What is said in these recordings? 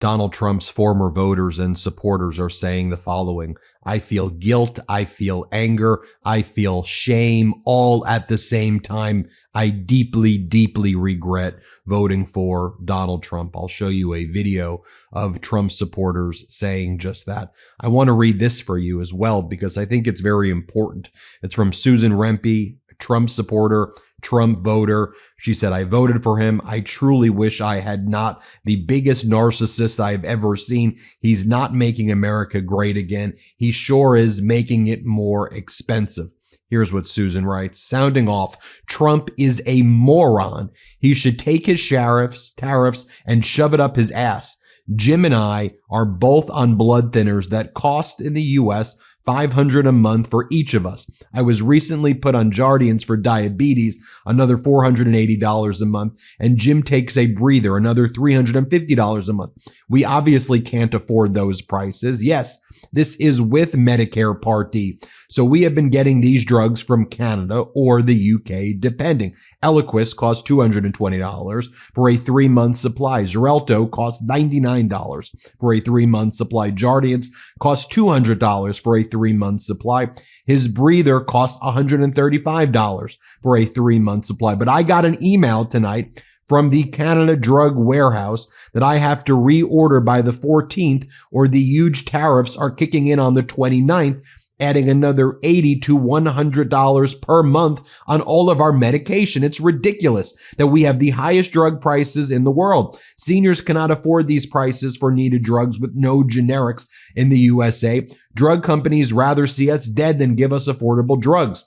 Donald Trump's former voters and supporters are saying the following: I feel guilt, I feel anger, I feel shame, all at the same time. I deeply, deeply regret voting for Donald Trump. I'll show you a video of Trump supporters saying just that. I want to read this for you as well because I think it's very important. It's from Susan Rempe, Trump supporter, Trump voter. She said, I voted for him. I truly wish I had not. The biggest narcissist I've ever seen. He's not making America great again. He sure is making it more expensive. Here's what Susan writes. Sounding off, Trump is a moron. He should take his tariffs and shove it up his ass. Jim and I are both on blood thinners that cost in the U.S. $500 a month for each of us. I was recently put on Jardiance for diabetes, another $480 a month, and Jim takes a breather, another $350 a month. We obviously can't afford those prices. Yes, this is with Medicare Part D. So we have been getting these drugs from Canada or the UK, depending. Eliquis costs $220 for a 3-month supply. Xarelto costs $99 for a 3-month supply. Jardiance costs $200 for a 3-month supply. His breather costs $135 for a 3-month supply. But I got an email tonight from the Canada Drug Warehouse that I have to reorder by the 14th or the huge tariffs are kicking in on the 29th, adding another $80 to $100 per month on all of our medication. It's ridiculous that we have the highest drug prices in the world. Seniors cannot afford these prices for needed drugs with no generics in the USA. Drug companies rather see us dead than give us affordable drugs.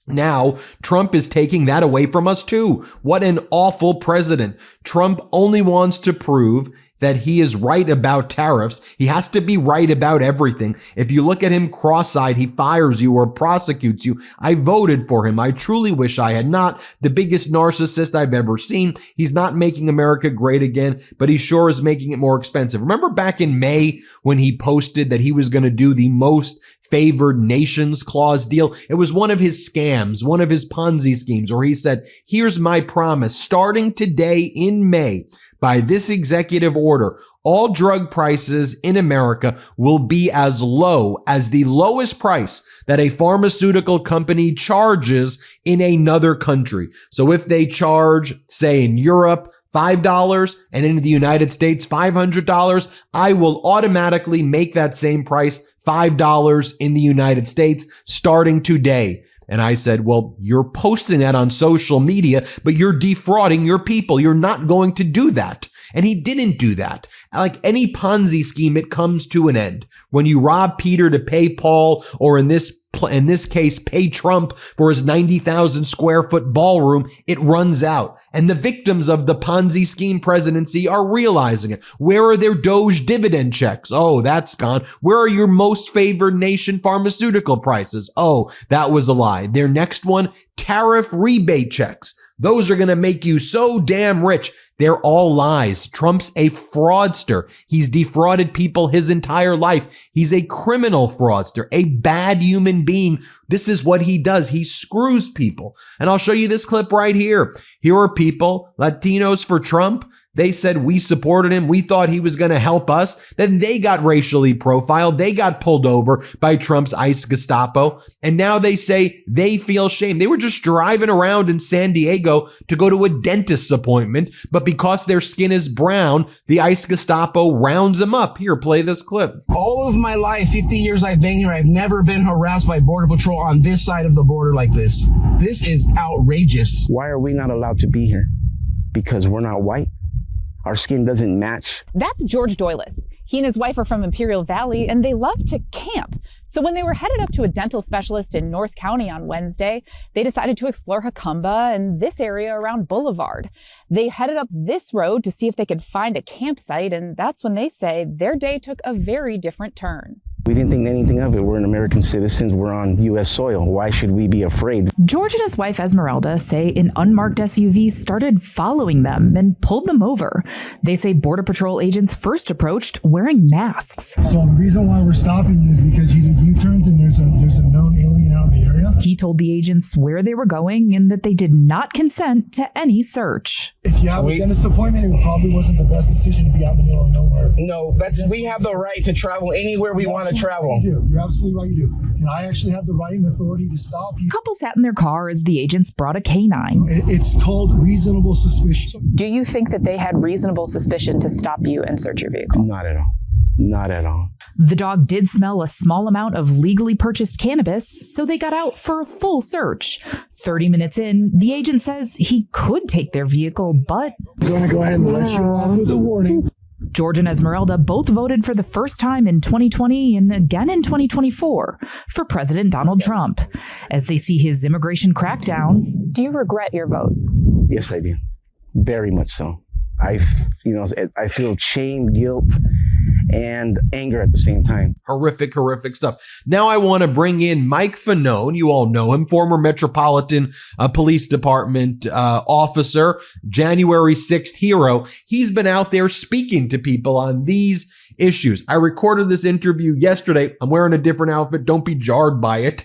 Now, Trump is taking that away from us too. What an awful president. Trump only wants to prove that he is right about tariffs. He has to be right about everything. If you look at him cross-eyed, he fires you or prosecutes you. I voted for him. I truly wish I had not. The biggest narcissist I've ever seen. He's not making America great again, but he sure is making it more expensive. Remember back in May when he posted that he was going to do the most favored nations clause deal? It was one of his scams, one of his Ponzi schemes, where he said, here's my promise, starting today in May, by this executive order, all drug prices in America will be as low as the lowest price that a pharmaceutical company charges in another country. So if they charge, say in Europe, $5 and in the United States, $500, I will automatically make that same price $5 in the United States starting today. And I said, well, you're posting that on social media, but you're defrauding your people. You're not going to do that. And he didn't do that. Like any Ponzi scheme, it comes to an end. When you rob Peter to pay Paul, or in this case, pay Trump for his 90,000 square foot ballroom, it runs out. And the victims of the Ponzi scheme presidency are realizing it. Where are their Doge dividend checks? Oh, that's gone. Where are your most favored nation pharmaceutical prices? Oh, that was a lie. Their next one, tariff rebate checks. Those are going to make you so damn rich. They're all lies. Trump's a fraudster. He's defrauded people his entire life. He's a criminal fraudster, a bad human being. This is what he does. He screws people. And I'll show you this clip right here. Here are people, Latinos for Trump. They said we supported him. We thought he was going to help us. Then they got racially profiled. They got pulled over by Trump's ICE Gestapo. And now they say they feel shame. They were just driving around in San Diego to go to a dentist's appointment. But because their skin is brown, the ICE Gestapo rounds them up. Here, play this clip. All of my life, 50 years I've been here, I've never been harassed by Border Patrol on this side of the border like this. This is outrageous. Why are we not allowed to be here? Because we're not white? Our skin doesn't match. That's George Doylis. He and his wife are from Imperial Valley, and they love to camp. So when they were headed up to a dental specialist in North County on Wednesday, they decided to explore Jacumba and this area around Boulevard. They headed up this road to see if they could find a campsite, and that's when they say their day took a very different turn. We didn't think anything of it. We're an American citizens. We're on U.S. soil. Why should we be afraid? George and his wife Esmeralda say an unmarked SUV started following them and pulled them over. They say Border Patrol agents first approached wearing masks. So the reason why we're stopping you is because you did U-turns and there's a known alien out in the area. He told the agents where they were going and that they did not consent to any search. If you have a dentist appointment, it probably wasn't the best decision to be out in the middle of nowhere. No, we have the right to travel anywhere we want to travel. You do. You're absolutely right, you do. And I actually have the right and authority to stop you. The couple sat in their car as the agents brought a canine. It's called reasonable suspicion. Do you think that they had reasonable suspicion to stop you and search your vehicle? Not at all. Not at all. The dog did smell a small amount of legally purchased cannabis, so they got out for a full search. 30 minutes in, the agent says he could take their vehicle, but I'm going to go ahead and let you off with a warning. George and Esmeralda both voted for the first time in 2020 and again in 2024 for President Donald Trump. As they see his immigration crackdown, do you regret your vote? Yes, I do. Very much so. I feel shame, guilt, and anger at the same time. Horrific stuff. Now I want to bring in Mike Fanone. You all know him, former Metropolitan Police Department officer, January 6th hero. He's been out there speaking to people on these issues. I recorded this interview yesterday. I'm wearing a different outfit. Don't be jarred by it.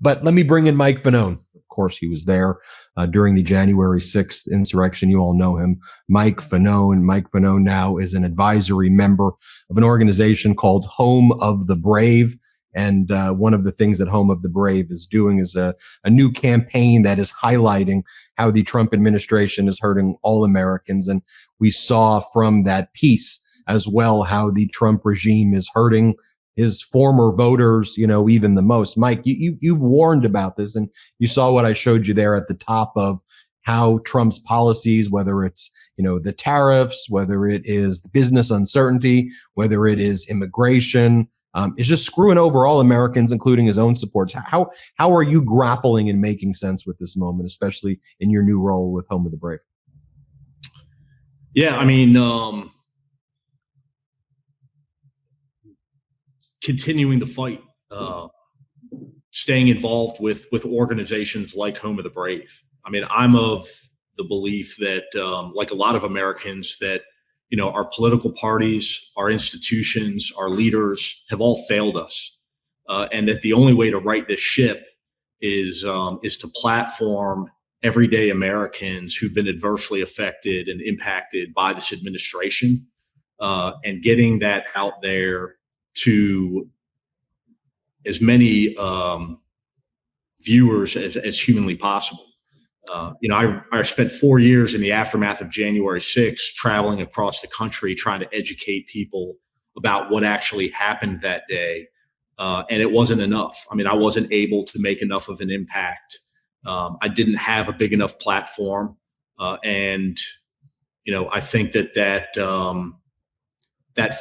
But let me bring in Mike Fanone. Of course, he was there during the January 6th insurrection. You all know him, Mike Fanone. Mike Fanone now is an advisory member of an organization called Home of the Brave. And one of the things that Home of the Brave is doing is a new campaign that is highlighting how the Trump administration is hurting all Americans. And we saw from that piece as well how the Trump regime is hurting his former voters, even the most. Mike, you warned about this, and you saw what I showed you there at the top of how Trump's policies, whether it's, the tariffs, whether it is the business uncertainty, whether it is immigration, is just screwing over all Americans, including his own supporters. How are you grappling and making sense with this moment, especially in your new role with Home of the Brave? Yeah, I mean, continuing the fight, staying involved with organizations like Home of the Brave. I mean, I'm of the belief that, like a lot of Americans, that, our political parties, our institutions, our leaders have all failed us. And that the only way to right this ship is to platform everyday Americans who've been adversely affected and impacted by this administration, and getting that out there to as many viewers as humanly possible. I spent 4 years in the aftermath of January 6th traveling across the country trying to educate people about what actually happened that day. And it wasn't enough. I mean, I wasn't able to make enough of an impact. I didn't have a big enough platform. And I think that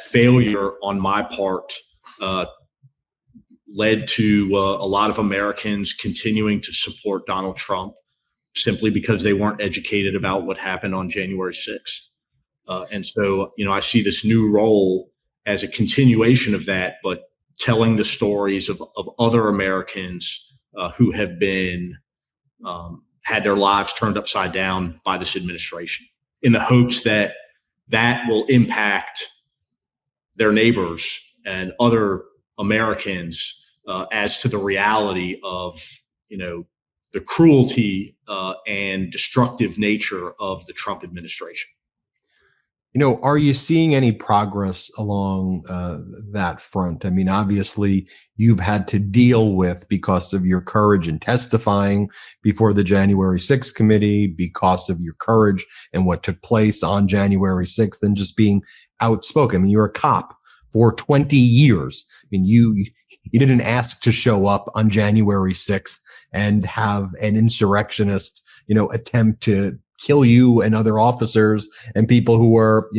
failure on my part led to a lot of Americans continuing to support Donald Trump simply because they weren't educated about what happened on January 6th. And so, I see this new role as a continuation of that, but telling the stories of other Americans who have been had their lives turned upside down by this administration, in the hopes that will impact their neighbors and other Americans as to the reality of, the cruelty and destructive nature of the Trump administration. Are you seeing any progress along that front? I mean, obviously, you've had to deal with, because of your courage in testifying before the January 6th committee, because of your courage and what took place on January 6th, and just being outspoken. I mean, you're a cop for 20 years. I mean, you didn't ask to show up on January 6th and have an insurrectionist, attempt to kill you and other officers and people who were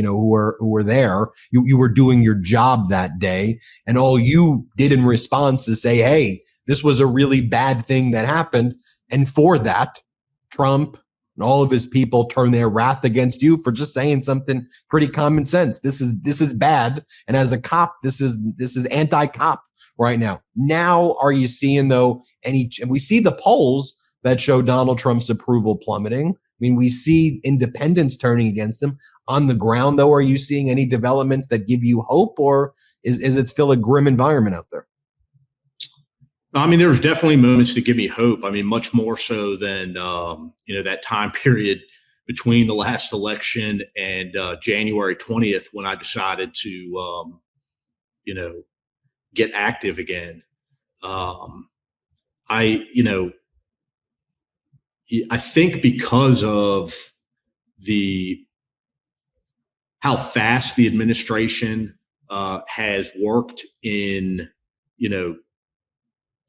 there. You were doing your job that day, and all you did in response is say, hey, this was a really bad thing that happened. And for that, Trump, and all of his people turn their wrath against you for just saying something pretty common sense. This is bad. And as a cop, this is anti-cop right now. Now, are you seeing though and we see the polls that show Donald Trump's approval plummeting. I mean, we see independents turning against him. On the ground, though, are you seeing any developments that give you hope, or is it still a grim environment out there? I mean, there's definitely moments that give me hope. I mean, much more so than, that time period between the last election and January 20th when I decided to, get active again. I think because of how fast the administration has worked in,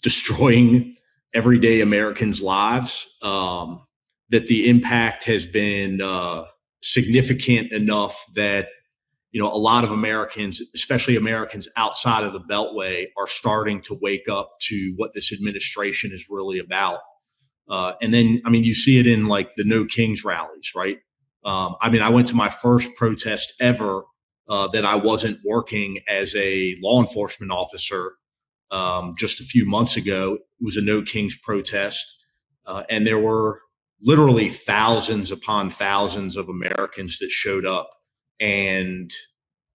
destroying everyday Americans' lives, that the impact has been significant enough that, a lot of Americans, especially Americans outside of the Beltway, are starting to wake up to what this administration is really about. And then, you see it in like the No Kings rallies, right? I went to my first protest ever that I wasn't working as a law enforcement officer just a few months ago. It was a No Kings protest. And there were literally thousands upon thousands of Americans that showed up. And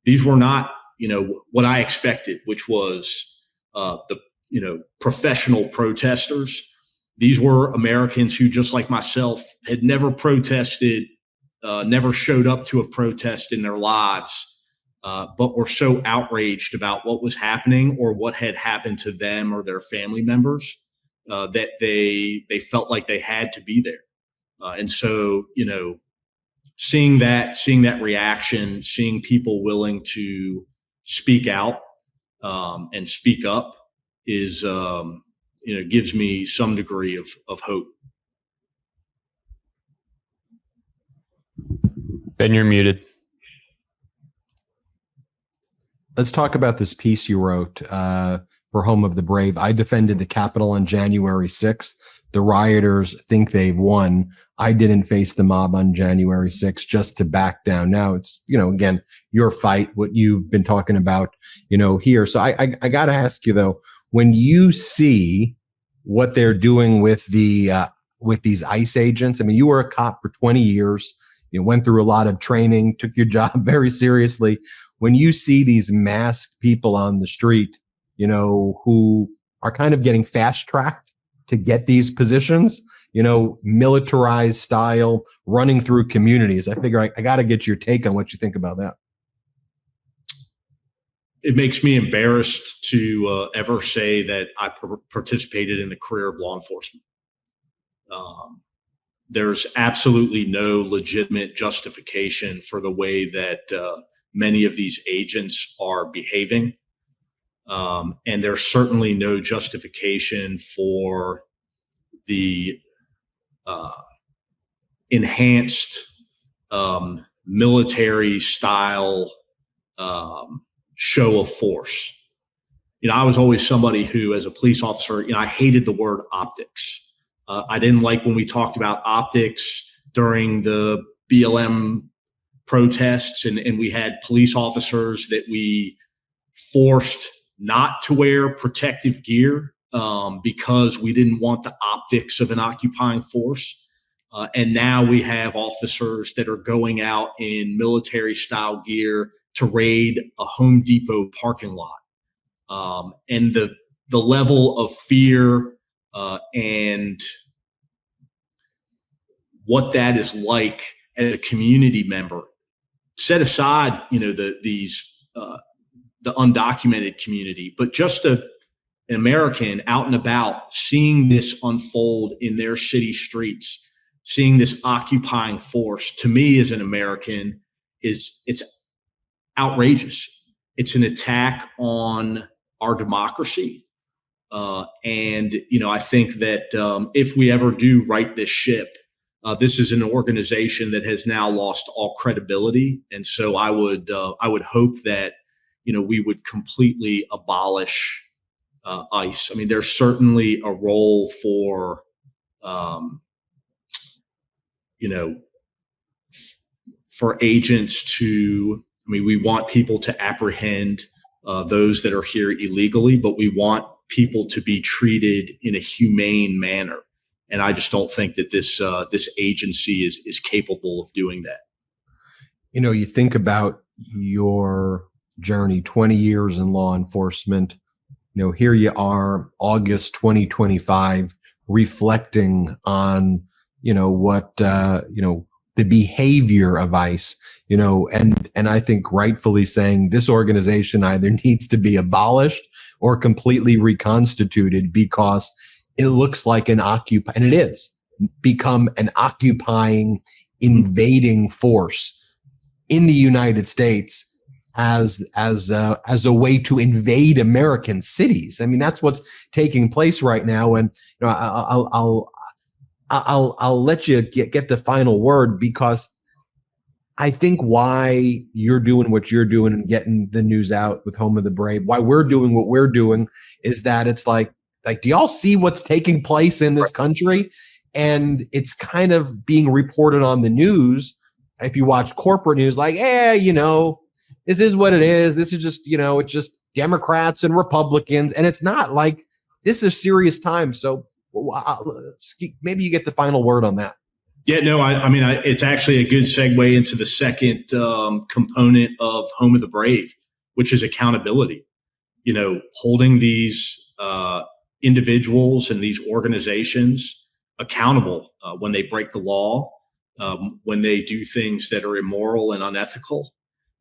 these were not, what I expected, which was the professional protesters. These were Americans who, just like myself, had never protested, never showed up to a protest in their lives, but were so outraged about what was happening or what had happened to them or their family members that they felt like they had to be there. And so, seeing that reaction, seeing people willing to speak out and speak up is, gives me some degree of hope. Ben, you're muted. Let's talk about this piece you wrote for Home of the Brave. I defended the Capitol on January 6th. The rioters think they've won. I didn't face the mob on January 6th just to back down. Now it's, again, your fight, what you've been talking about, here. So I got to ask you, though, when you see what they're doing with with these ICE agents, you were a cop for 20 years, went through a lot of training, took your job very seriously. When you see these masked people on the street, who are kind of getting fast tracked to get these positions, militarized style, running through communities, I figure I got to get your take on what you think about that. It makes me embarrassed to ever say that I participated in the career of law enforcement. There's absolutely no legitimate justification for the way that many of these agents are behaving. And there's certainly no justification for the enhanced military style show of force. I was always somebody who, as a police officer, I hated the word optics. I didn't like when we talked about optics during the BLM protests, and we had police officers that we forced not to wear protective gear because we didn't want the optics of an occupying force. And now we have officers that are going out in military style gear to raid a Home Depot parking lot. And the level of fear and what that is like as a community member, set aside, the undocumented community, but just an American out and about, seeing this unfold in their city streets, seeing this occupying force, to me as an American, it's outrageous. It's an attack on our democracy. And I think that if we ever do right this ship, this is an organization that has now lost all credibility. And so I would hope that, we would completely abolish ICE. There's certainly a role for, for agents to, we want people to apprehend those that are here illegally, but we want people to be treated in a humane manner. And I just don't think that this agency is capable of doing that. You think about your journey, 20 years in law enforcement. Here you are, August 2025, reflecting on, what, the behavior of ICE, and I think rightfully saying this organization either needs to be abolished or completely reconstituted, because it looks like and it is become an occupying, invading force in the United States as a way to invade American cities. That's what's taking place right now. And I'll let you get the final word, because I think why you're doing what you're doing and getting the news out with Home of the Brave, why we're doing what we're doing, is that it's like, do y'all see what's taking place in this country? And it's kind of being reported on the news. If you watch corporate news, like, this is what it is. This is just, it's just Democrats and Republicans. And it's not like, this is a serious time. So maybe you get the final word on that. Yeah, no, it's actually a good segue into the second component of Home of the Brave, which is accountability. Holding these individuals and these organizations accountable when they break the law, when they do things that are immoral and unethical.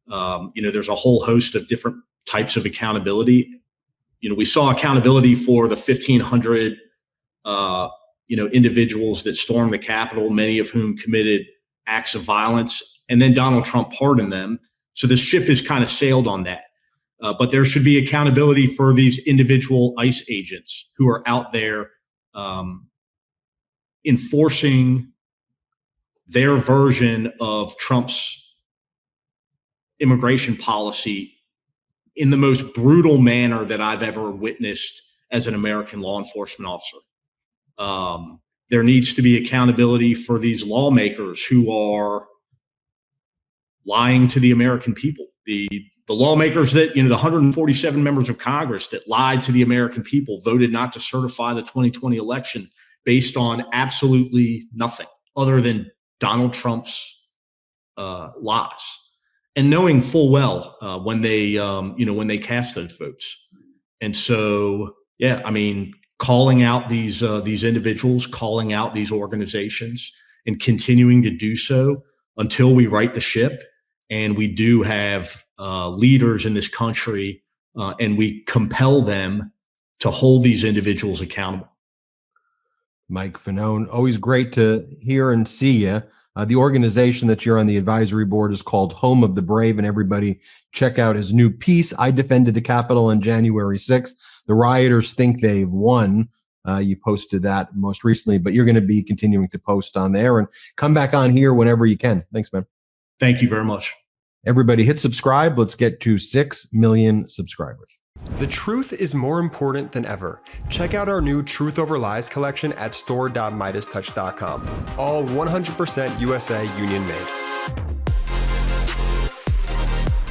There's a whole host of different types of accountability. We saw accountability for the 1,500 individuals that stormed the Capitol, many of whom committed acts of violence, and then Donald Trump pardoned them. So the ship has kind of sailed on that. But there should be accountability for these individual ICE agents who are out there enforcing their version of Trump's immigration policy in the most brutal manner that I've ever witnessed as an American law enforcement officer. There needs to be accountability for these lawmakers who are lying to the American people. The lawmakers that, the 147 members of Congress that lied to the American people, voted not to certify the 2020 election based on absolutely nothing other than Donald Trump's lies, and knowing full well when they cast those votes. And so, calling out these individuals, calling out these organizations, and continuing to do so until we right the ship and we do have leaders in this country and we compel them to hold these individuals accountable. Mike Fanone, always great to hear and see you. The organization that you're on the advisory board is called Home of the Brave, and everybody check out his new piece, I Defended the Capitol on January 6th. The rioters think they've won. You posted that most recently, but you're going to be continuing to post on there, and come back on here whenever you can. Thanks, man. Thank you very much. Everybody hit subscribe. Let's get to 6 million subscribers. The truth is more important than ever. Check out our new Truth Over Lies collection at store.MeidasTouch.com. All 100% USA union made.